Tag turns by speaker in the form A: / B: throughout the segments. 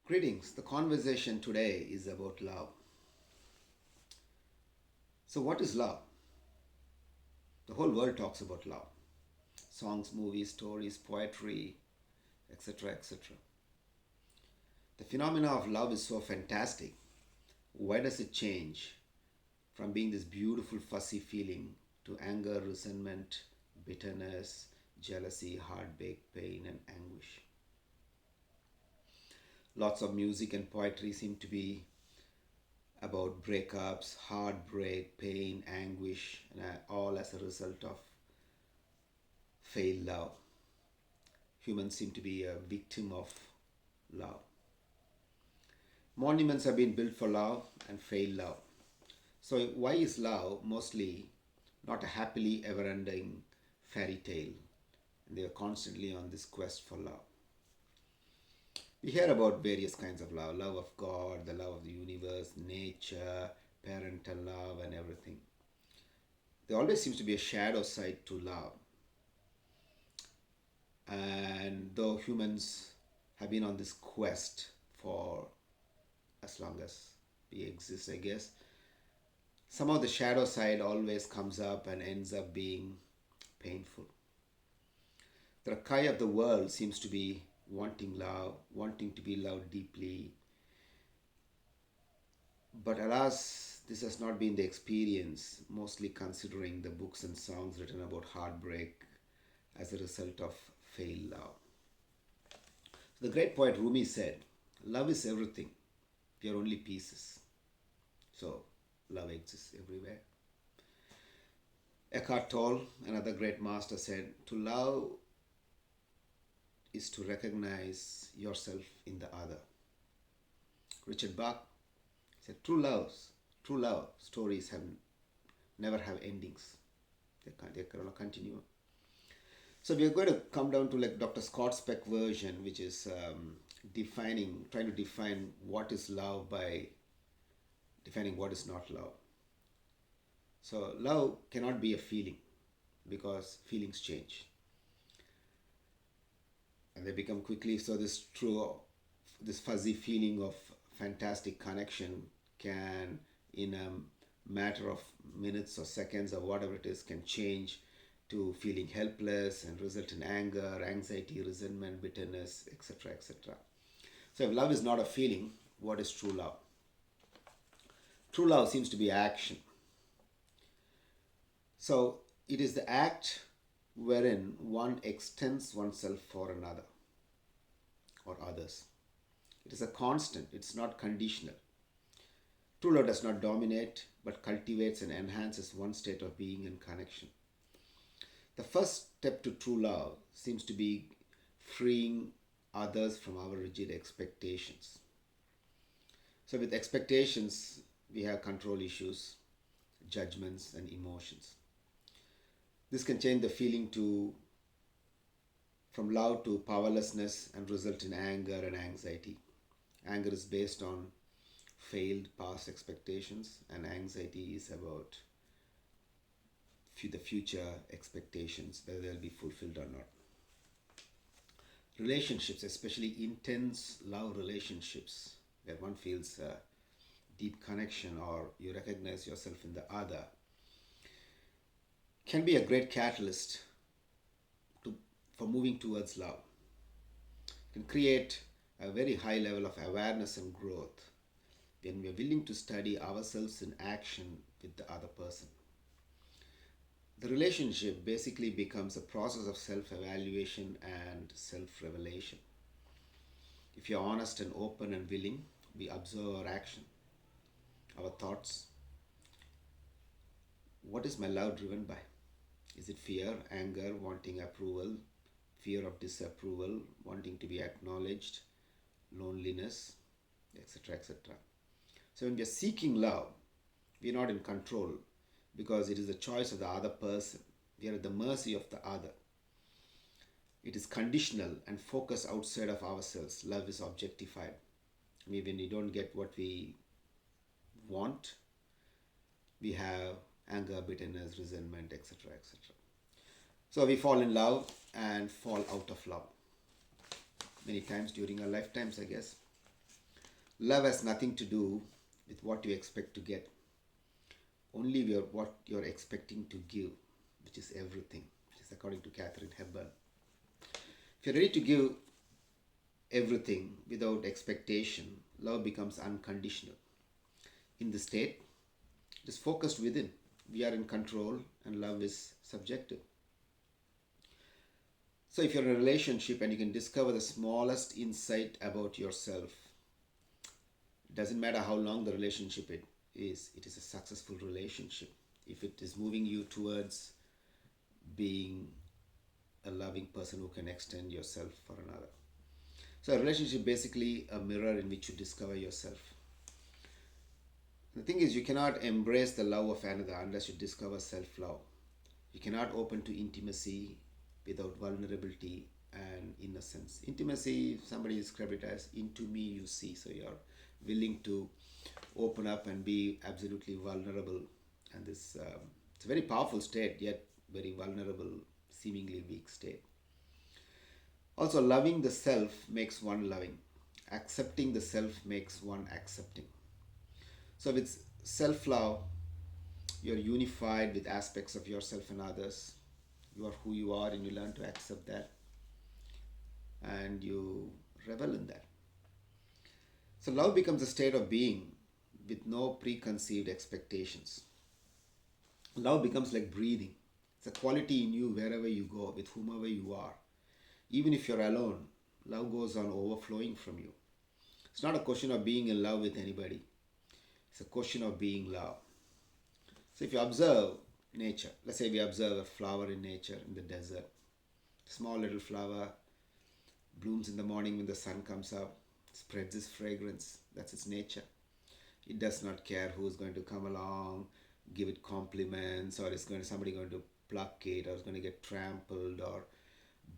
A: Greetings. The conversation today is about love. So, what is love? The whole world talks about love. Songs, movies, stories, poetry, etc. etc. The phenomena of love is so fantastic. Why does it change from being this beautiful, fussy feeling to anger, resentment, bitterness, jealousy, heartbreak, pain, and anguish? Lots of music and poetry seem to be about breakups, heartbreak, pain, anguish, and all as a result of failed love. Humans seem to be a victim of love. Monuments have been built for love and failed love. So, why is love mostly not a happily ever ending fairy tale? And they are constantly on this quest for love. We hear about various kinds of love of God, the love of the universe, nature, parental love, and everything. There always seems to be a shadow side to love. And though humans have been on this quest for as long as we exist, I guess, somehow the shadow side always comes up and ends up being painful. The cry of the world seems to be wanting love, wanting to be loved deeply. But alas, this has not been the experience, mostly considering the books and songs written about heartbreak as a result of failed love. So the great poet Rumi said, "Love is everything, we are only pieces." So, love exists everywhere. Eckhart Tolle, another great master, said, "To love is to recognize yourself in the other." Richard Bach said, true love stories have never have endings. They cannot continue. So we are going to come down to like Dr. Scott Speck version, which is trying to define what is love by defining what is not love. So love cannot be a feeling because feelings change and they become quickly. So this fuzzy feeling of fantastic connection can, in a matter of minutes or seconds or whatever it is, can change to feeling helpless and result in anger, anxiety, resentment, bitterness, etc. etc. So if love is not a feeling, what is true love? True love seems to be action. So it is the act wherein one extends oneself for another or others. It is a constant, it's not conditional. True love does not dominate but cultivates and enhances one state of being and connection. The first step to true love seems to be freeing others from our rigid expectations. So, with expectations, we have control issues, judgments, and emotions. This can change the feeling to from love to powerlessness and result in anger and anxiety. Anger is based on failed past expectations, and anxiety is about the future expectations, whether they'll be fulfilled or not. Relationships, especially intense love relationships, where one feels a deep connection or you recognize yourself in the other, can be a great catalyst to, for moving towards love. It can create a very high level of awareness and growth when we are willing to study ourselves in action with the other person. The relationship basically becomes a process of self evaluation and self revelation. If you're honest and open and willing, we observe our action, our thoughts. What is my love driven by? Is it fear, anger, wanting approval, fear of disapproval, wanting to be acknowledged, loneliness, etc. etc. So when we are seeking love, we are not in control because it is the choice of the other person. We are at the mercy of the other. It is conditional and focused outside of ourselves. Love is objectified. I mean, when we don't get what we want, we have anger, bitterness, resentment, etc. etc. So we fall in love and fall out of love many times during our lifetimes, I guess. Love has nothing to do with what you expect to get, only what you're expecting to give, which is everything, which is according to Catherine Hepburn. If you're ready to give everything without expectation, love becomes unconditional. In the state, it is focused within. We are in control and love is subjective. So, if you're in a relationship and you can discover the smallest insight about yourself, it doesn't matter how long the relationship it is a successful relationship. If it is moving you towards being a loving person who can extend yourself for another. So, a relationship basically a mirror in which you discover yourself. The thing is, you cannot embrace the love of another unless you discover self love. You cannot open to intimacy without vulnerability and innocence. Intimacy, somebody described it as into me you see. So you're willing to open up and be absolutely vulnerable. And this, it's a very powerful state, yet very vulnerable, seemingly weak state. Also, loving the self makes one loving. Accepting the self makes one accepting. So, with self love, you're unified with aspects of yourself and others. You are who you are, and you learn to accept that, and you revel in that. So, love becomes a state of being with no preconceived expectations. Love becomes like breathing. It's a quality in you wherever you go, with whomever you are. Even if you're alone, love goes on overflowing from you. It's not a question of being in love with anybody, it's a question of being love. So if you observe nature, let's say we observe a flower in nature in the desert, small little flower blooms in the morning when the sun comes up, spreads its fragrance. That's its nature. It does not care who's going to come along, give it compliments, or is somebody going to pluck it, or is going to get trampled or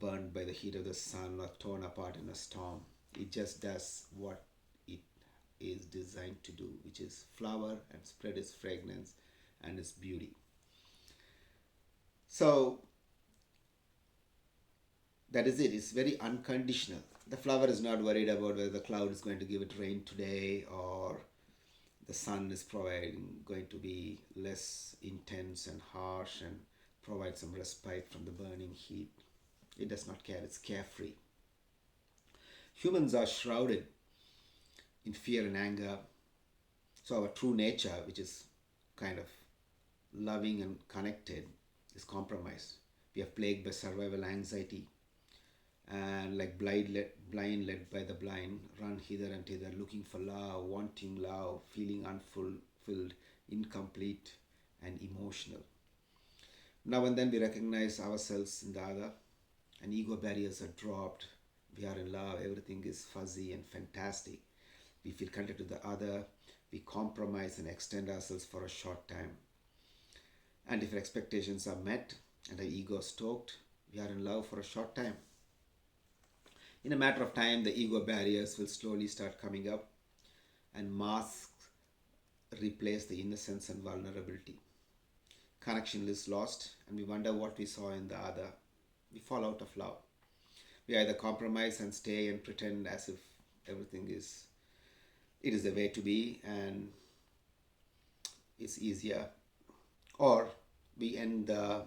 A: burned by the heat of the sun or torn apart in a storm. It just does what it is designed to do, which is flower and spread its fragrance and its beauty. So that is it. It's very unconditional. The flower is not worried about whether the cloud is going to give it rain today or the sun is going to be less intense and harsh and provide some respite from the burning heat. It does not care. It's carefree. Humans are shrouded in fear and anger. So our true nature, which is kind of loving and connected, is compromised. We are plagued by survival anxiety, and like blind led by the blind, run hither and thither, looking for love, wanting love, feeling unfulfilled, incomplete, and emotional. Now and then we recognize ourselves in the other, and ego barriers are dropped. We are in love, everything is fuzzy and fantastic. We feel connected to the other, we compromise and extend ourselves for a short time. And if expectations are met and our ego is stoked, we are in love for a short time. In a matter of time, the ego barriers will slowly start coming up and masks replace the innocence and vulnerability. Connection is lost and we wonder what we saw in the other. We fall out of love. We either compromise and stay and pretend as if everything is it is the way to be and it's easier, or we end the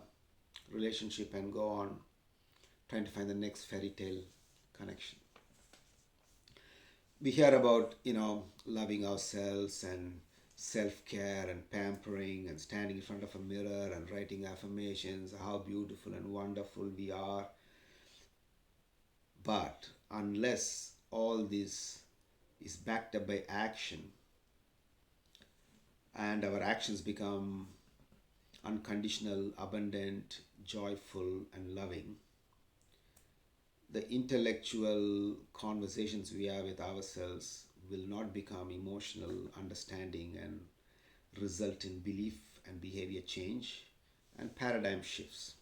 A: relationship and go on trying to find the next fairy tale connection. We hear about loving ourselves and self-care and pampering and standing in front of a mirror and writing affirmations how beautiful and wonderful we are. But unless all this is backed up by action and our actions become unconditional, abundant, joyful, and loving, the intellectual conversations we have with ourselves will not become emotional understanding and result in belief and behavior change and paradigm shifts.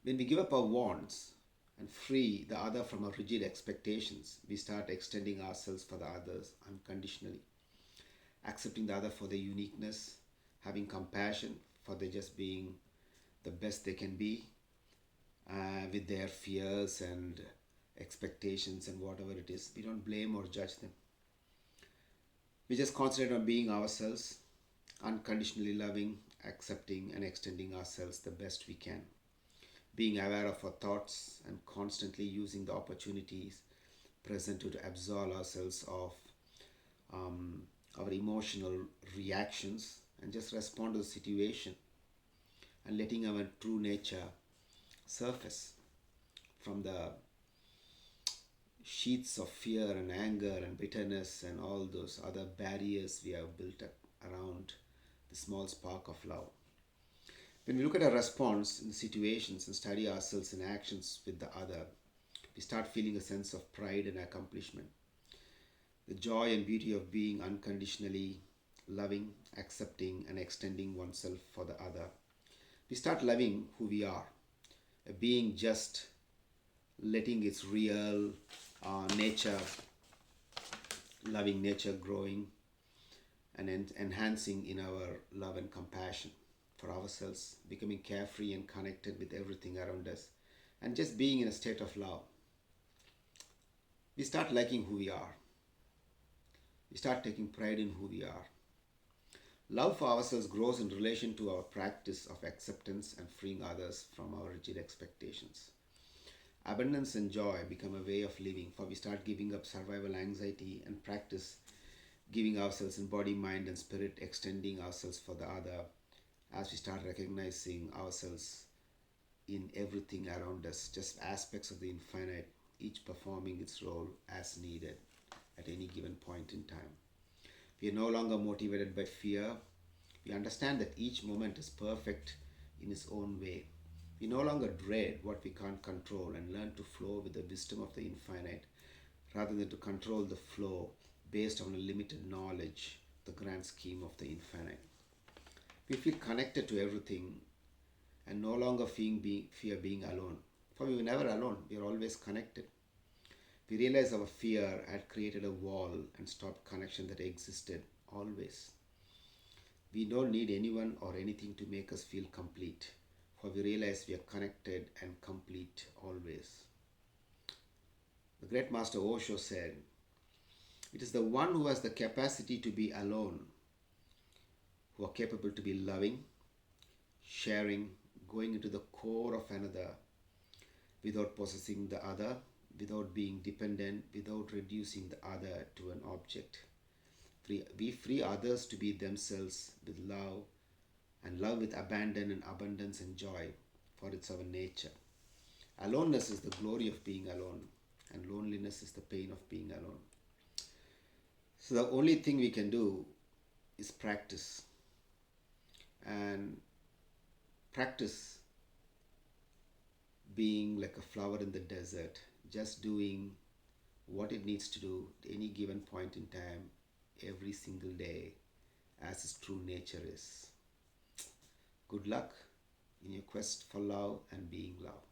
A: When we give up our wants and free the other from our rigid expectations, we start extending ourselves for the others unconditionally, accepting the other for their uniqueness, having compassion for their just being the best they can be, with their fears and expectations, and whatever it is. We don't blame or judge them. We just concentrate on being ourselves, unconditionally loving, accepting, and extending ourselves the best we can. Being aware of our thoughts and constantly using the opportunities present to absolve ourselves of um, our emotional reactions and just respond to the situation and letting our true nature surface from the sheets of fear and anger and bitterness and all those other barriers we have built up around the small spark of love. When we look at our response in situations and study ourselves in actions with the other, we start feeling a sense of pride and accomplishment. The joy and beauty of being unconditionally loving, accepting, and extending oneself for the other. We start loving who we are, a being just letting its real nature, loving nature growing and enhancing in our love and compassion for ourselves, becoming carefree and connected with everything around us, and just being in a state of love. We start liking who we are. We start taking pride in who we are. Love for ourselves grows in relation to our practice of acceptance and freeing others from our rigid expectations. Abundance and joy become a way of living, for we start giving up survival anxiety and practice giving ourselves in body, mind, and spirit, extending ourselves for the other as we start recognizing ourselves in everything around us, just aspects of the infinite, each performing its role as needed at any given point in time. We are no longer motivated by fear. We understand that each moment is perfect in its own way. We no longer dread what we can't control and learn to flow with the wisdom of the infinite rather than to control the flow based on a limited knowledge, the grand scheme of the infinite. We feel connected to everything and no longer fear being alone. For we were never alone, we are always connected. We realize our fear had created a wall and stopped connection that existed always. We don't need anyone or anything to make us feel complete, for we realize we are connected and complete always. The great master Osho said, "It is the one who has the capacity to be alone, who are capable to be loving, sharing, going into the core of another without possessing the other, without being dependent, without reducing the other to an object. We free others to be themselves with love and love with abandon and abundance and joy, for it's our nature. Aloneness is the glory of being alone, and loneliness is the pain of being alone." So the only thing we can do is practice and practice being like a flower in the desert, just doing what it needs to do at any given point in time, every single day, as its true nature is. Good luck in your quest for love and being love.